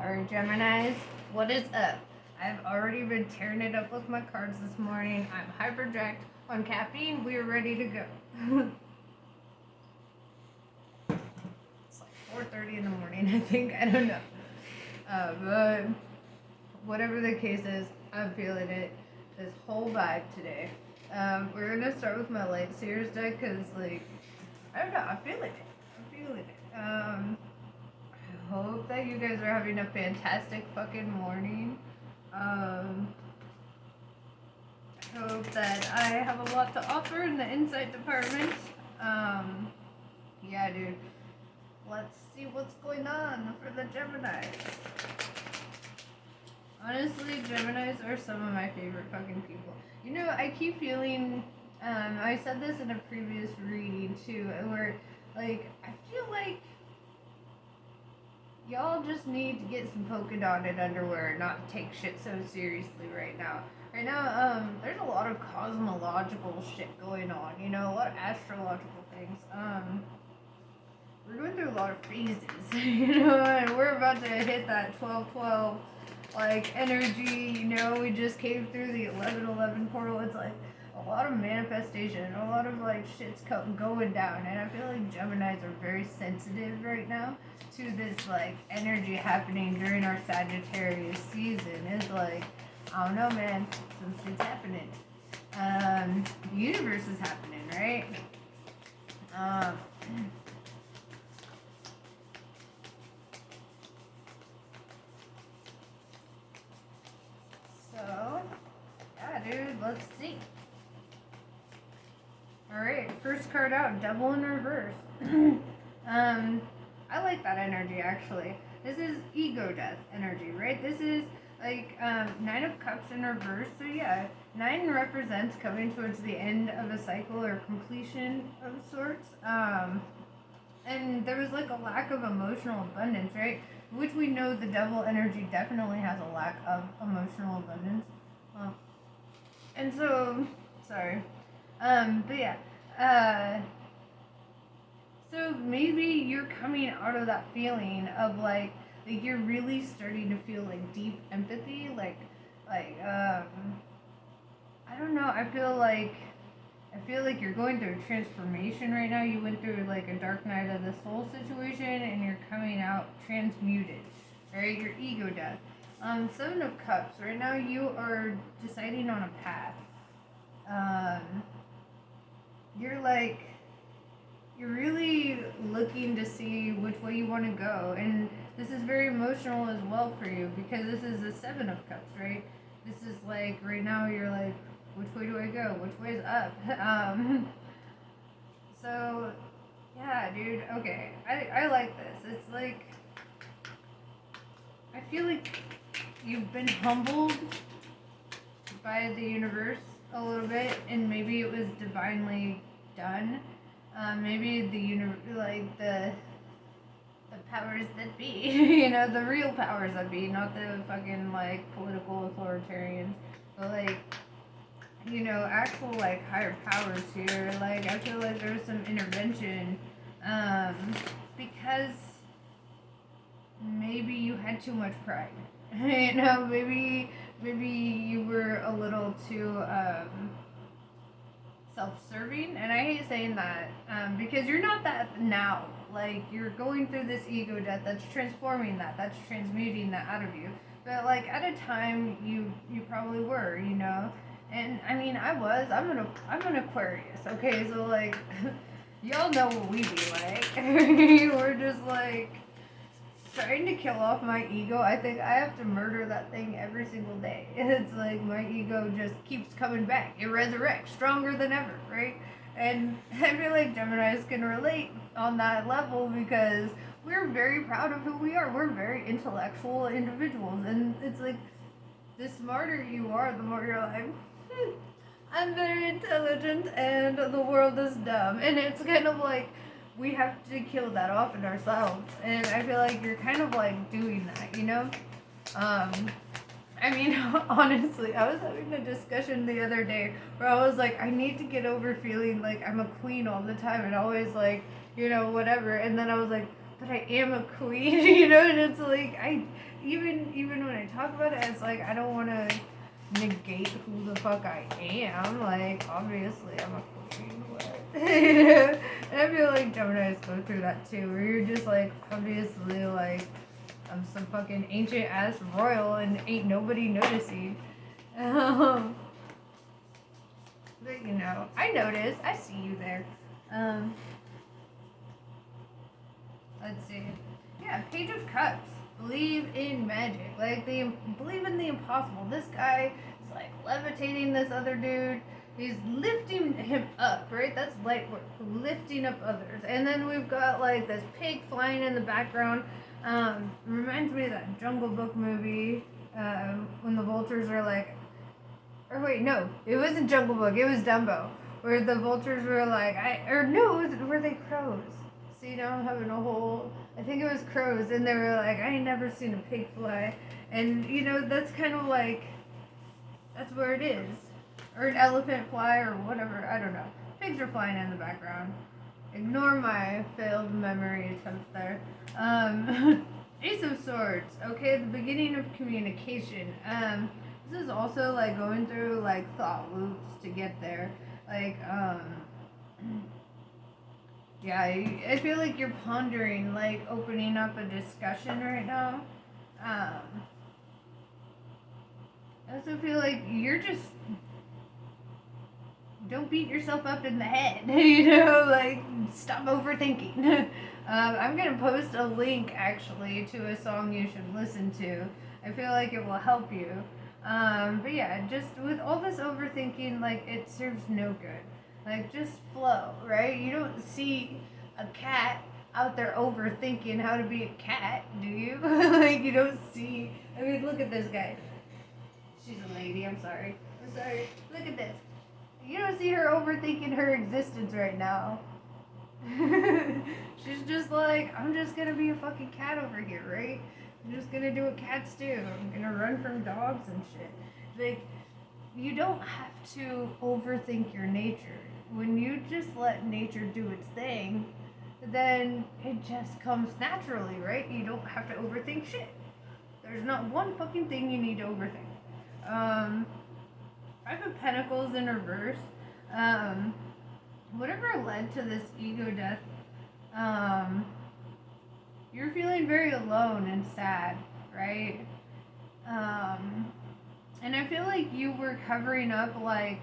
Alright, Geminis, what is up? I've already been tearing it up with my cards this morning. I'm hyperjacked on caffeine. We're ready to go. It's like 4:30 in the morning, I think. I don't know. But whatever the case is, I'm feeling it. This whole vibe today. We're gonna start with my light seers deck because, like, I don't know. I'm feeling it. I hope that you guys are having a fantastic fucking morning. I hope that I have a lot to offer in the insight department. Yeah, dude. Let's see what's going on for the Geminis. Honestly, Geminis are some of my favorite fucking people. You know, I keep feeling, I said this in a previous reading too, where, like, I feel like y'all just need to get some polka dotted underwear and not take shit so seriously right now. Right now, there's a lot of cosmological shit going on, you know, a lot of astrological things. We're going through a lot of phases, you know, and we're about to hit that 12-12, like, energy, you know, we just came through the 11-11 portal. It's like a lot of manifestation, a lot of, like, shit's going down, and I feel like Geminis are very sensitive right now to this, like, energy happening during our Sagittarius season. It's like, I don't know, man, some shit's happening. The universe is happening, right? So, yeah, dude, let's see. Alright, first card out, Devil in Reverse. I like that energy, actually. This is ego death energy, right? This is, like, Nine of Cups in reverse. So, yeah, 9 represents coming towards the end of a cycle or completion of sorts. And there was, like, a lack of emotional abundance, right? Which we know the devil energy definitely has a lack of emotional abundance. And so, sorry. But yeah, so maybe you're coming out of that feeling of like you're really starting to feel like deep empathy, like, I don't know, I feel like you're going through a transformation right now. You went through like a dark night of the soul situation and you're coming out transmuted, right? Your ego death. 7 of Cups, right now you are deciding on a path. You're really looking to see which way you want to go, and this is very emotional as well for you because this is the 7 of Cups, right? This is like right now you're like, which way do I go? Which way's up? So yeah, dude. Okay, I like this. It's like I feel like you've been humbled by the universe a little bit, and maybe it was divinely done. Maybe the powers that be, you know, the real powers that be, not the fucking like political authoritarians, but like, you know, actual like higher powers here. Like I feel like there's some intervention, because maybe you had too much pride. You know, maybe you were a little too self-serving, and I hate saying that because you're not that now. Like you're going through this ego death that's transforming that's transmuting that out of you. But like at a time you probably were, you know. And I mean I'm an Aquarius, okay, so like y'all know what we be like. We're just like trying to kill off my ego. I think I have to murder that thing every single day. It's like my ego just keeps coming back. It resurrects stronger than ever, right? And I feel like Geminis can relate on that level because we're very proud of who we are. We're very intellectual individuals. And it's like, the smarter you are, the more you're like, I'm very intelligent and the world is dumb. And it's kind of like, we have to kill that off in ourselves, and I feel like you're kind of like doing that, you know. I mean, honestly, I was having a discussion the other day where I was like, I need to get over feeling like I'm a queen all the time and always like, you know, whatever. And then I was like, but I am a queen, you know. And it's like even when I talk about it, it's like I don't want to negate who the fuck I am. Like, obviously, I'm a queen, but you know? And I feel like Geminis go through that too, where you're just like, obviously, like, I'm some fucking ancient ass royal and ain't nobody noticing. Um, but you know, I notice, I see you there. Let's see. Yeah, Page of Cups. Believe in magic. Like, they believe in the impossible. This guy is like levitating this other dude. He's lifting him up, right? That's light work. Lifting up others. And then we've got like this pig flying in the background. Reminds me of that Jungle Book movie. When the vultures are like, or wait, no, it wasn't Jungle Book. It was Dumbo, where the vultures were like, were they crows? See, now I'm having a whole. I think it was crows, and they were like, I ain't never seen a pig fly, and you know that's kind of like, that's where it is, or an elephant fly or whatever. I don't know. Pigs are flying in the background. Ignore my failed memory attempt there. Ace of Swords. Okay, the beginning of communication. This is also like going through like thought loops to get there. Like, yeah, I feel like you're pondering, like opening up a discussion right now. I also feel like you're just, don't beat yourself up in the head, you know, like stop overthinking. I'm gonna post a link actually to a song you should listen to. I feel like it will help you. But yeah, just with all this overthinking, like, it serves no good. Like, just flow, right? You don't see a cat out there overthinking how to be a cat, do you? Like, you don't see, I mean, look at this guy. She's a lady, I'm sorry. Look at this. You don't see her overthinking her existence right now. She's just like, I'm just gonna be a fucking cat over here, right? I'm just gonna do what cats do. I'm gonna run from dogs and shit. Like, you don't have to overthink your nature. When you just let nature do its thing, then it just comes naturally, right? You don't have to overthink shit. There's not one fucking thing you need to overthink. Five of Pentacles in reverse. Whatever led to this ego death, you're feeling very alone and sad, right? And I feel like you were covering up like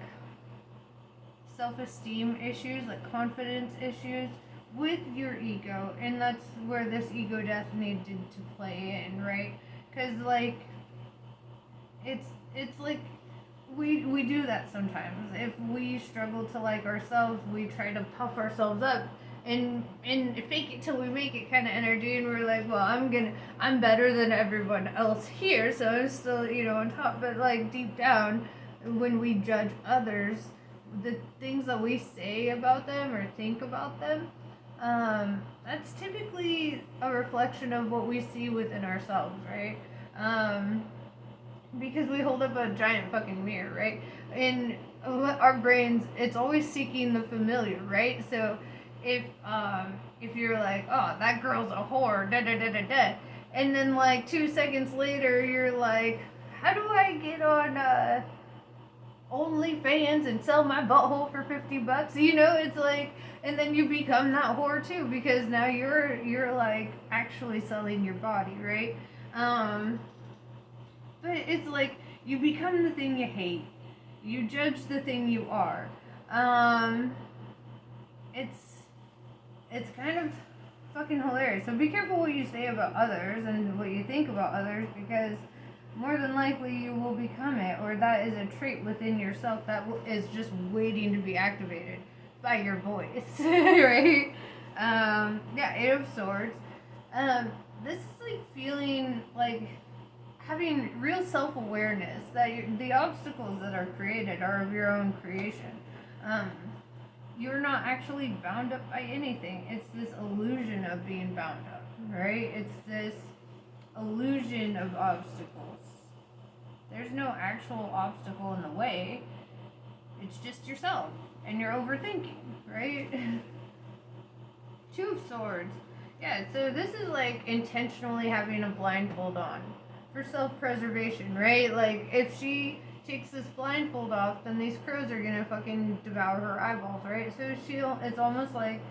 self-esteem issues, like confidence issues with your ego, and that's where this ego death needed to play in, right? Because like it's like we do that sometimes. If we struggle to like ourselves, we try to puff ourselves up and fake it till we make it kind of energy, and we're like, well, I'm better than everyone else here, so I'm still, you know, on top. But like deep down, when we judge others, the things that we say about them or think about them, that's typically a reflection of what we see within ourselves, right? Because we hold up a giant fucking mirror, right? In our brains, it's always seeking the familiar, right? So if you're like, oh, that girl's a whore, da da da da da, and then like 2 seconds later you're like, how do I get on OnlyFans and sell my butthole for $50? You know, it's like, and then you become that whore too, because now you're like actually selling your body, right? But it's like you become the thing you hate. You judge the thing you are. It's kind of fucking hilarious. So be careful what you say about others and what you think about others, because more than likely you will become it, or that is a trait within yourself that is just waiting to be activated by your voice, right? Yeah, Eight of Swords. This is like feeling like having real self-awareness that the obstacles that are created are of your own creation. You're not actually bound up by anything. It's this illusion of being bound up, right? It's this illusion of obstacles. There's no actual obstacle in the way. It's just yourself, and you're overthinking, right? Two of Swords. Yeah, so this is like intentionally having a blindfold on. for self-preservation, right? Like, if she takes this blindfold off, then these crows are gonna fucking devour her eyeballs, right? So it's almost like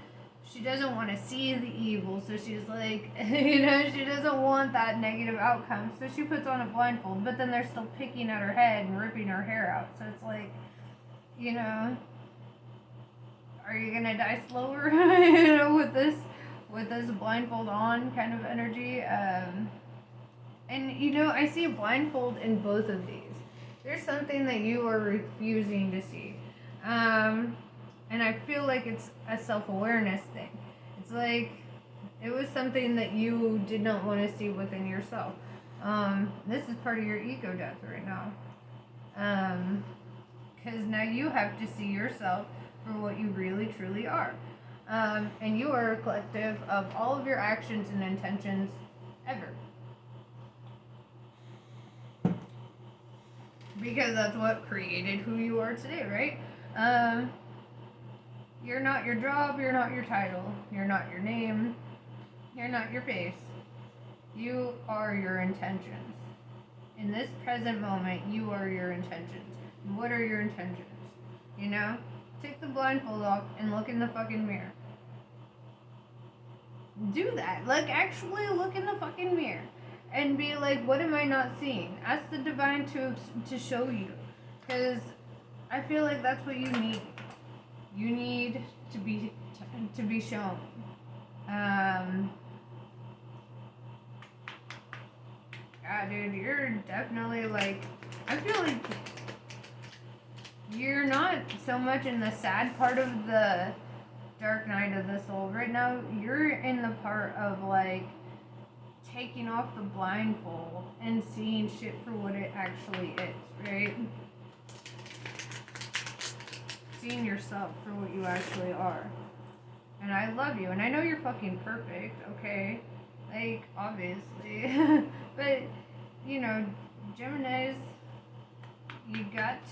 she doesn't want to see the evil, so she's like, she doesn't want that negative outcome, so she puts on a blindfold, but then they're still picking at her head and ripping her hair out, so it's like, are you gonna die slower, with this blindfold on kind of energy, and I see a blindfold in both of these. There's something that you are refusing to see. And I feel like it's a self-awareness thing. It's like it was something that you did not want to see within yourself. This is part of your ego death right now. Because now you have to see yourself for what you really truly are. And you are a collective of all of your actions and intentions ever. Because that's what created who you are today, right? You're not your job, you're not your title, you're not your name, you're not your face. You are your intentions. In this present moment, you are your intentions. What are your intentions? Take the blindfold off and look in the fucking mirror. Do that. Like, actually look in the fucking mirror. And be like, what am I not seeing? Ask the divine to show you. Because I feel like that's what you need. You need to be shown. Yeah, dude, you're definitely like, I feel like you're not so much in the sad part of the dark night of the soul. Right now, you're in the part of like taking off the blindfold and seeing shit for what it actually is, right? Seeing yourself for what you actually are. And I love you, and I know you're fucking perfect, okay? Like, obviously. But, Geminis, you gotta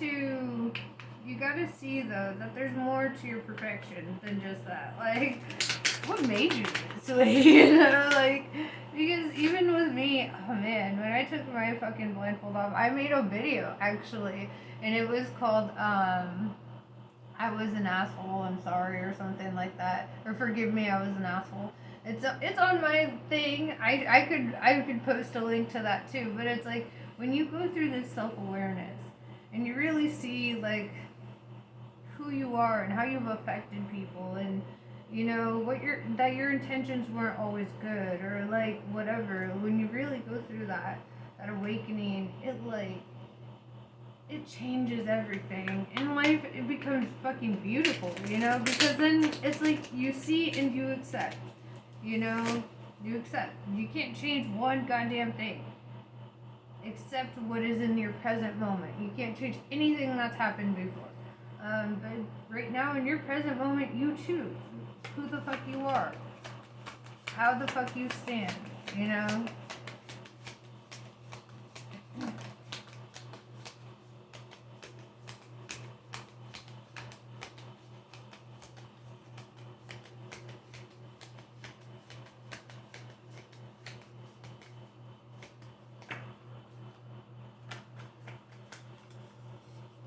see, though, that there's more to your perfection than just that. Like, what made you this way? Like, because even with me, oh man, when I took my fucking blindfold off, I made a video, actually, and it was called, I was an asshole, I'm sorry, or something like that. Or forgive me, I was an asshole. It's on my thing. I could post a link to that too. But it's like when you go through this self-awareness and you really see like who you are and how you've affected people, and that your intentions weren't always good, or like whatever. When you really go through that awakening, it changes everything. In life, it becomes fucking beautiful, because then it's like you see and you accept, you accept. You can't change one goddamn thing except what is in your present moment. You can't change anything that's happened before. But right now, in your present moment, you choose who the fuck you are, how the fuck you stand,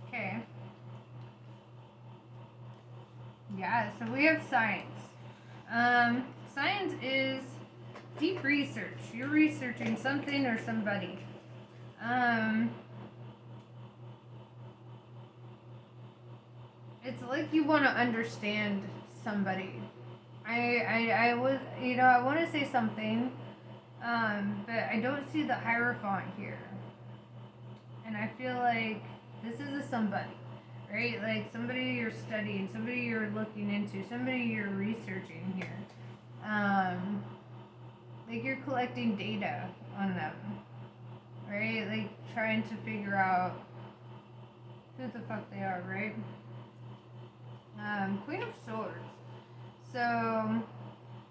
Okay. Yeah, so we have science. Science is deep research. You're researching something or somebody. It's like you want to understand somebody. I want to say something, but I don't see the hierophant here. And I feel like this is a somebody, right? Like somebody you're studying, somebody you're looking into, somebody you're researching here. Like you're collecting data on them, right? Like trying to figure out who the fuck they are, right? Queen of Swords. So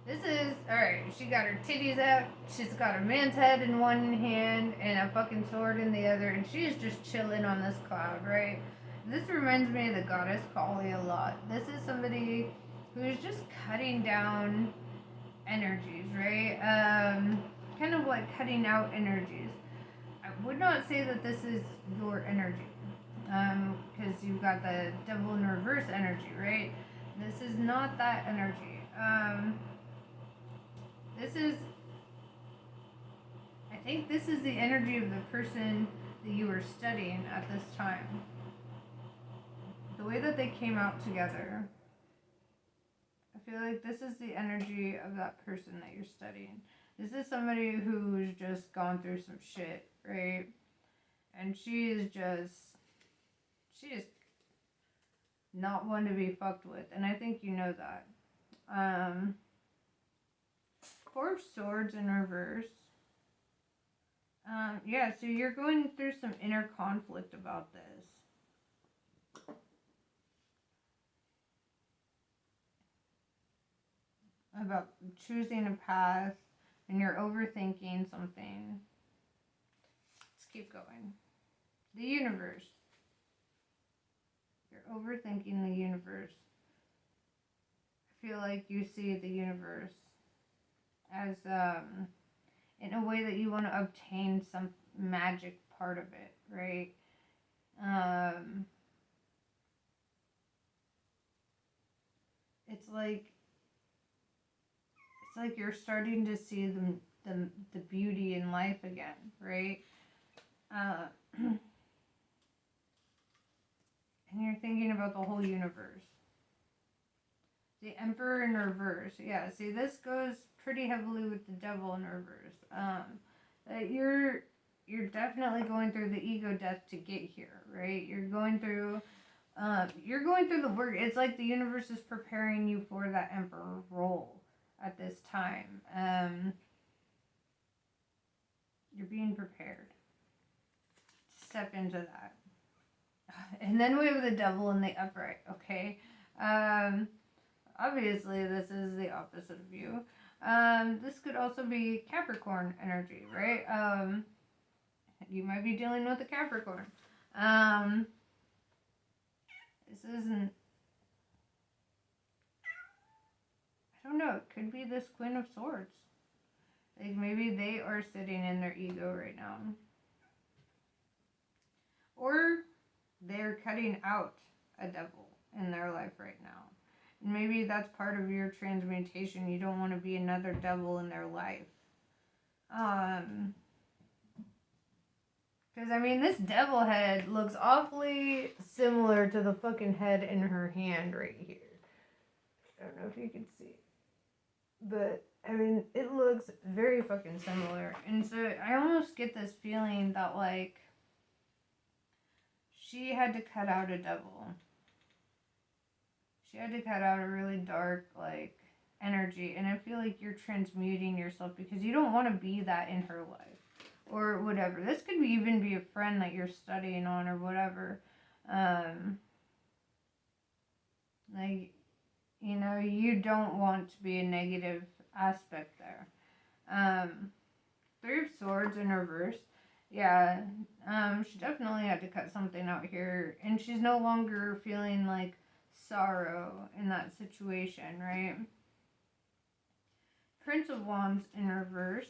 this is, alright, she got her titties out, she's got a man's head in one hand and a fucking sword in the other, and she's just chilling on this cloud, right? This reminds me of the goddess Kali a lot. This is somebody who is just cutting down energies, right? Kind of like cutting out energies. would not say that this is your energy. Because you've got the devil in reverse energy, right? This is not that energy. This is, I think this is the energy of the person that you were studying at this time. The way that they came out together, I feel like this is the energy of that person that you're studying. This is somebody who's just gone through some shit, right? And she is not one to be fucked with. And I think you know that. Four of Swords in reverse. Yeah, so you're going through some inner conflict about this. About choosing a path, and you're overthinking something. Let's keep going. The universe. You're overthinking the universe. I feel like you see the universe as in a way that you want to obtain some magic part of it, right? It's like you're starting to see the beauty in life again, right? And you're thinking about the whole universe. The Emperor in reverse. Yeah, see, this goes pretty heavily with the Devil in reverse. You're definitely going through the ego death to get here, right? You're going through the work. It's like the universe is preparing you for that Emperor role at this time. You're being prepared to step into that. And then we have the Devil in the upright, okay? Obviously, this is the opposite of you. This could also be Capricorn energy, right? You might be dealing with a Capricorn. This isn't... I don't know. It could be this Queen of Swords. Like, maybe they are sitting in their ego right now. Or they're cutting out a devil in their life right now. And maybe that's part of your transmutation. You don't want to be another devil in their life. Because, I mean, this devil head looks awfully similar to the fucking head in her hand right here. I don't know if you can see. But, I mean, it looks very fucking similar. And so I almost get this feeling that, like, she had to cut out a devil. She had to cut out a really dark, like, energy. And I feel like you're transmuting yourself because you don't want to be that in her life. Or whatever. This could even be a friend that you're studying on or whatever. Like, you know, you don't want to be a negative aspect there. Three of Swords in reverse. Yeah, she definitely had to cut something out here. And she's no longer feeling like sorrow in that situation, right? Prince of Wands in reverse.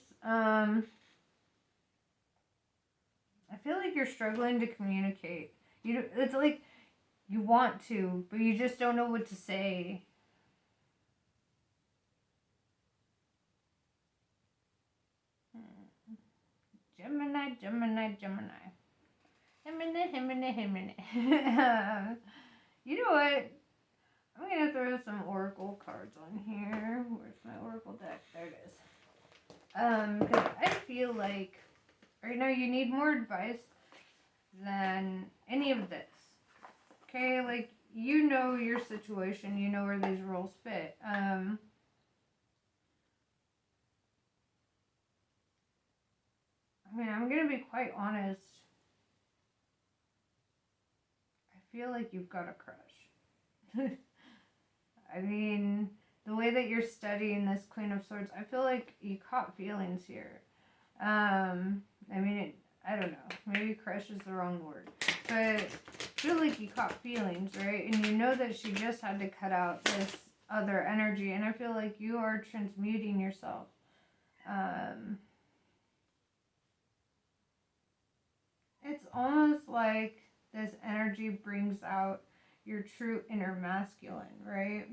I feel like you're struggling to communicate. It's like you want to, but you just don't know what to say. Gemini. You know what? I'm going to throw some oracle cards on here. Where's my oracle deck? There it is. Because I feel like right now you need more advice than any of this. Okay, like, you know your situation, you know where these rules fit. I mean, I'm gonna be quite honest. I feel like you've got a crush. I mean, the way that you're studying this Queen of Swords, I feel like you caught feelings here. I mean, I don't know. Maybe crush is the wrong word. But I feel like you caught feelings, right? And you know that she just had to cut out this other energy. And I feel like you are transmuting yourself. it's almost like this energy brings out your true inner masculine, right?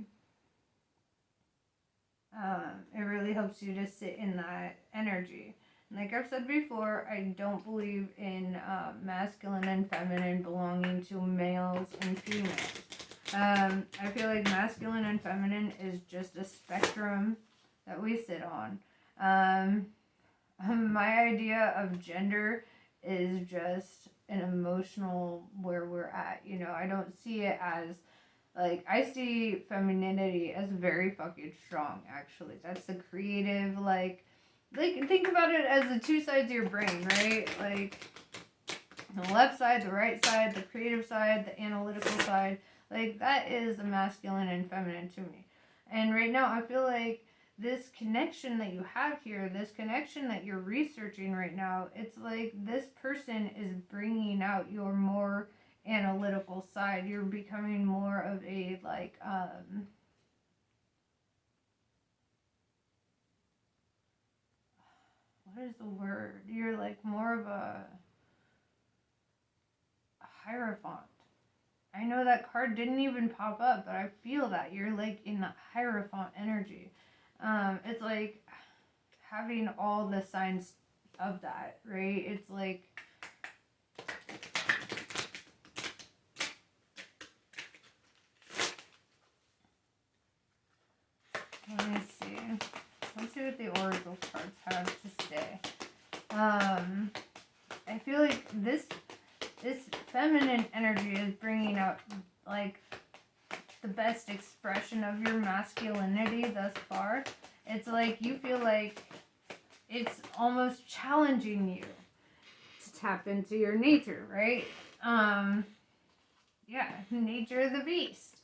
It really helps you to sit in that energy. And like I've said before, I don't believe in masculine and feminine belonging to males and females. I feel like masculine and feminine is just a spectrum that we sit on. My idea of gender is just an emotional where we're at. You know, I don't see it as like, I see femininity as very fucking strong, actually. That's the creative, like think about it as the two sides of your brain, right? Like, the left side, the right side, the creative side, the analytical side. Like, that is the masculine and feminine to me. And right now, I feel like this connection that you have here, this connection that you're researching right now, it's like this person is bringing out your more analytical side. You're becoming more of a, like, what is the word? You're like more of a hierophant. I know that card didn't even pop up, but I feel that you're like in that hierophant energy. It's like having all the signs of that, right? It's like, let me see. Let's see what the oracle cards have to say. I feel like this feminine energy is bringing out like the best expression of your masculinity thus far. It's like you feel like it's almost challenging you to tap into your nature, right? Yeah, nature of the beast.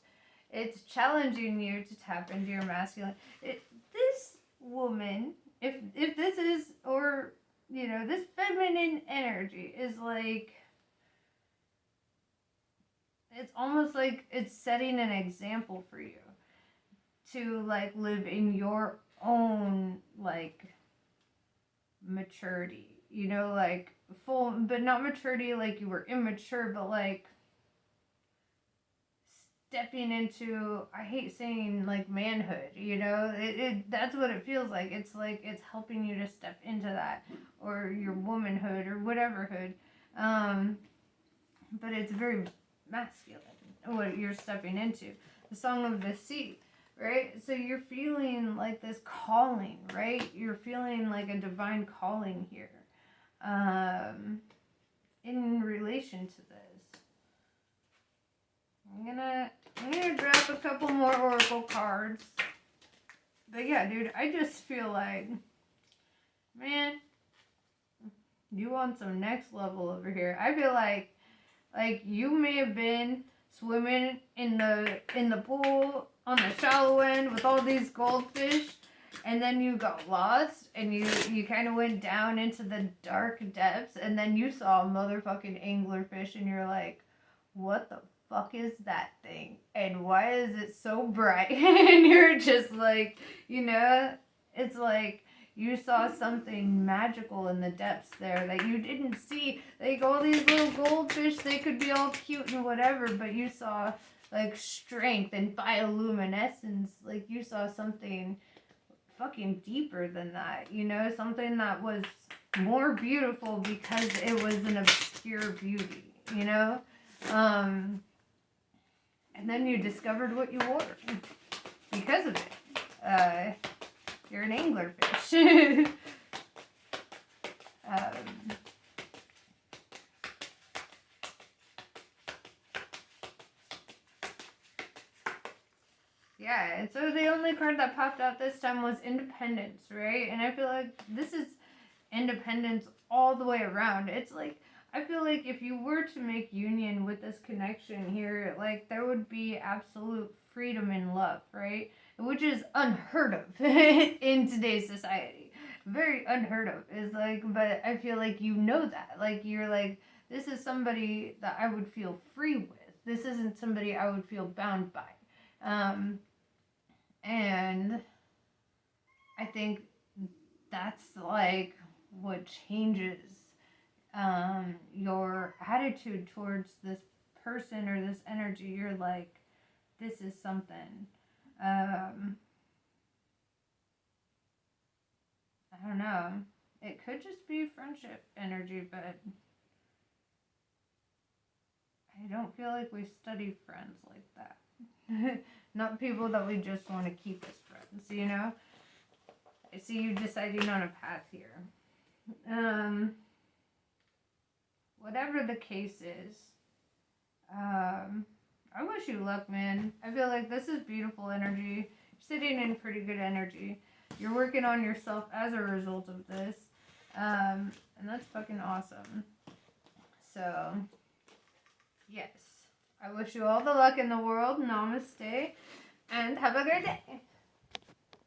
It's challenging you to tap into your masculine. This woman, if this is, or you know, this feminine energy is like, it's almost like it's setting an example for you to like live in your own like maturity, you know, like full, but not maturity like you were immature, but like stepping into, I hate saying like manhood, you know, that's what it feels like. It's like it's helping you to step into that, or your womanhood or whateverhood. But it's very masculine what you're stepping into. The Song of the Sea, right? So you're feeling like this calling, right? You're feeling like a divine calling here, in relation to this. I'm gonna drop a couple more oracle cards. But yeah, dude, I just feel like, man, you on some next level over here. I feel like you may have been swimming in the pool on the shallow end with all these goldfish, and then you got lost and you kind of went down into the dark depths, and then you saw a motherfucking anglerfish, and you're like, what the fuck is that thing, and why is it so bright? And you're just like, you know, it's like you saw something magical in the depths there that you didn't see. Like all these little goldfish, they could be all cute and whatever, but you saw like strength and bioluminescence. Like you saw something fucking deeper than that, you know, something that was more beautiful because it was an obscure beauty, you know? And then you discovered what you wore because of it. You're an anglerfish. Yeah, and so the only card that popped out this time was independence, right? And I feel like this is independence all the way around. It's like, I feel like if you were to make union with this connection here, like there would be absolute freedom and love, right? Which is unheard of in today's society. Very unheard of. Is like, but I feel like you know that. Like you're like, this is somebody that I would feel free with. This isn't somebody I would feel bound by. And I think that's like what changes your attitude towards this person or this energy. You're like, this is something. I don't know. It could just be friendship energy, but I don't feel like we study friends like that. Not people that we just want to keep as friends, you know? I see you deciding on a path here. Whatever the case is, I wish you luck, man. I feel like this is beautiful energy. You're sitting in pretty good energy. You're working on yourself as a result of this. And that's fucking awesome. So, yes. I wish you all the luck in the world. Namaste. And have a great day.